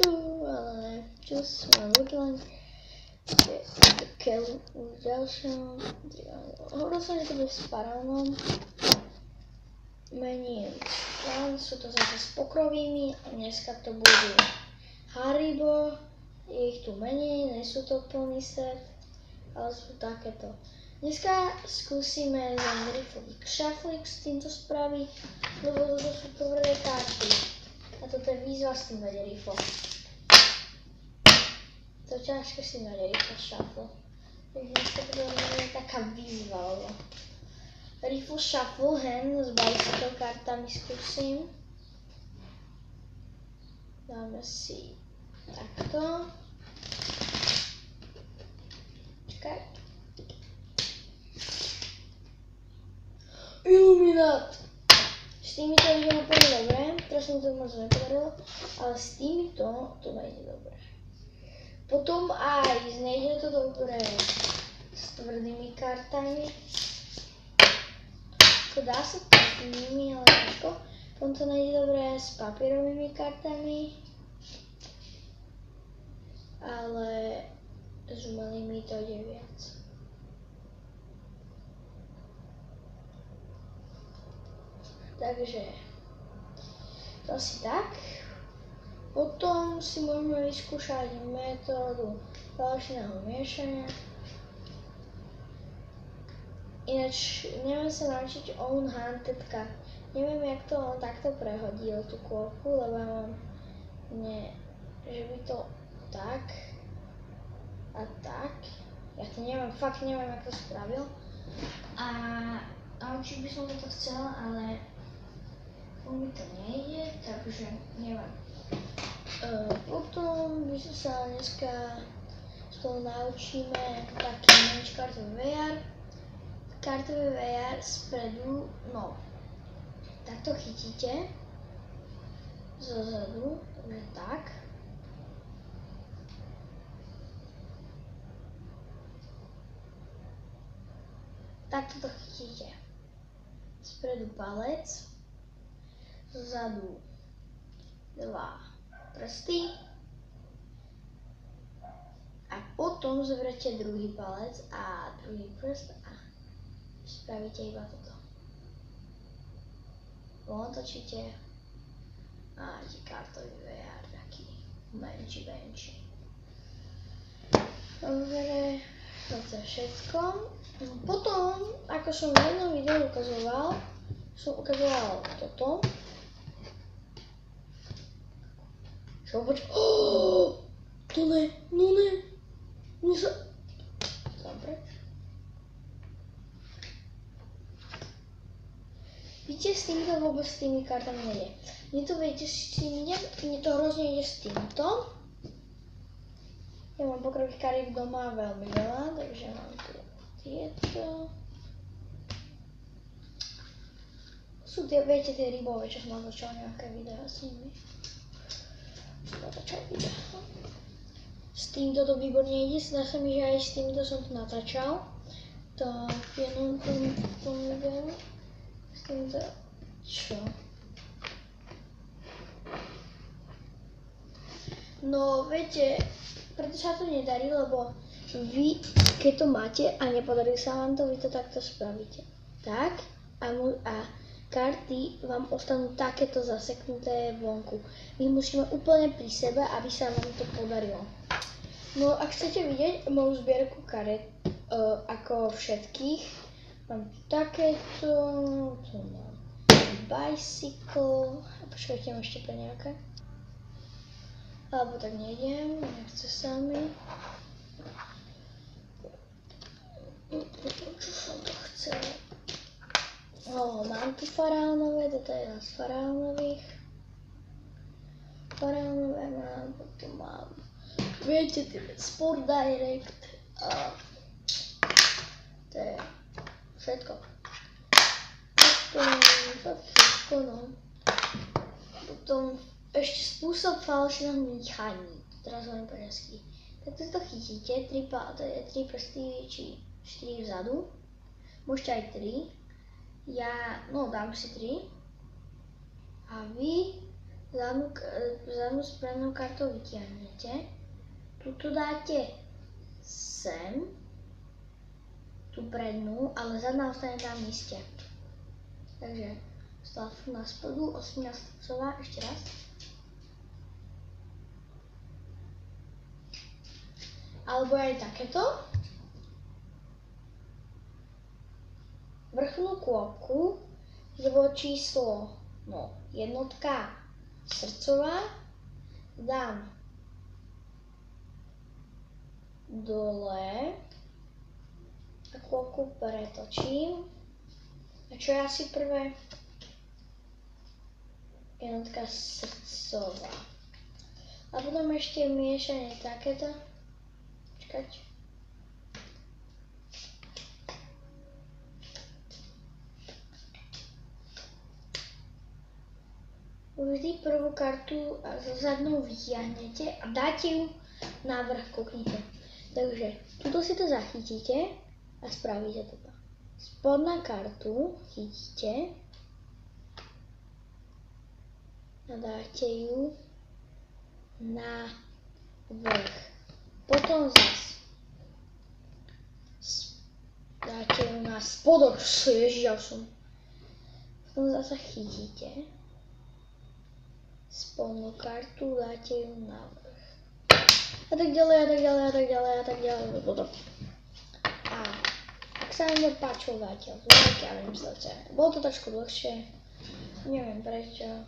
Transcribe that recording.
ale čo som vyklaň. Keľu už ďalšom. Hovoril som, že to bude s faraónom. Mením plán, sú to zase s pokrovými. Dneska to budú Haribo. Je ich tu menej, nie sú to plný set, ale sú takéto. Dneska skúsime Zenrifový šaflík s týmto spraviť, lebo toto sú tvrdé karty. A toto je výzva s tým vedieť rifo. To je ťažké si vedieť rifo šafl. Takže dneska to je taká výzva, lebo rifle shuffle hand s bicycle kartami skúsim. Dáme si takto. Čakaj. Iluminát! S týmito ide úplne dobre, teraz som to moc nepodarilo, ale s týmito to nejde dobre. Potom aj nejde to dobre s tvrdými kartami. Dá sa to s nimi, ale ťažko. Potom to nejde dobre s papierovými kartami. Ale s umelými to ide viac. Takže to asi tak. Potom si môžeme vyskúšať metódu falošného miešania. Ináč neviem sa naučiť own hunted card. Neviem, jak to on takto prehodil tú kôlku, lebo ja mám že by to tak a tak. Ja to neviem, fakt neviem, jak to spravil. A naučiť by som to chcela, ale mi to nejde, takže neviem. Potom by sa dneska z toho naučíme taký menší kartový VR. Kartový VR spredu, no, takto chytíte zozadu, takže tak. Takto to chytíte. Spredu palec, zozadu dva prsty a potom zoberete druhý palec a druhý prst a spravíte iba toto. Otočíte a máte kartový VR taký menší. Dobre, toto je všetko. Potom, ako som v jednom videu ukazoval, toto. Čo počkaj, to ne. Dobre. Víte, s týmto vôbec s tými kartami nejde. Mne to viete, s tým ide, mne to hrozne ide s týmto. Ja mám pokrových kariet doma veľmi veľa, takže mám tu tieto. Sú tie, viete, tie rybové, čo som natáčal nejaké videá s nimi. S týmto to výborne ide, zdá sa mi, že aj s týmto som to natáčal. Tak, jenom tom videu. S týmto, čo? No, viete, preto sa to nedarí, lebo vy, keď to máte a nepodarí sa vám to, vy to takto spravíte. Tak, a karty vám ostanú takéto zaseknuté vonku. My musíme úplne pri sebe, aby sa vám to podarilo. No, ak chcete vidieť moju zbierku kariet, ako všetkých, mám takéto, tu mám bicycle, a počkajte, mám ešte pre nejaké. Alebo tak nejdem, nechce sa mi. Čo som to chcel? Mám tu faraónové, toto je jedna z faraónových. Faraónové mám, potom mám, viete, Sport Direct. To je všetko. Všetko, no. Potom ešte spôsob falošného míchaní. Teraz hovorím po česky. Tak to chytíte, to je 3 prsty či 4 vzadu. Môžete aj 3. Ja, no dám si 3. A vy zadnú správnou kartou vytiahnete, tuto dáte sem, tú prednú, ale zadná ostane tam iste. Takže stala na spodu, 18 srdcová, ešte raz. Alebo aj takéto. Vrchnú kôpku, kde bolo číslo, jednotka srdcová, dám dole a kôpku pretočím. A čo je asi prvé? Jednotka srdcová. A potom ešte miešanie takéto. Počkať. Vždy prvú kartu zo zadnou vytiahnete a dáte ju na vrch, kúknite. Takže tuto si to zachytíte a spravíte toto. Spodná kartu chytíte a dáte ju na vrch. Potom zase dáte ju na spodok, Potom zase chytíte spodnú kartu, dáte ju na vrch. A tak ďalej, a tak ďalej, a tak ďalej, a tak ďalej, potom. A ak sa vám to páčilo, dáte like, ja neviem, bolo to trošku dlhšie, neviem prečo.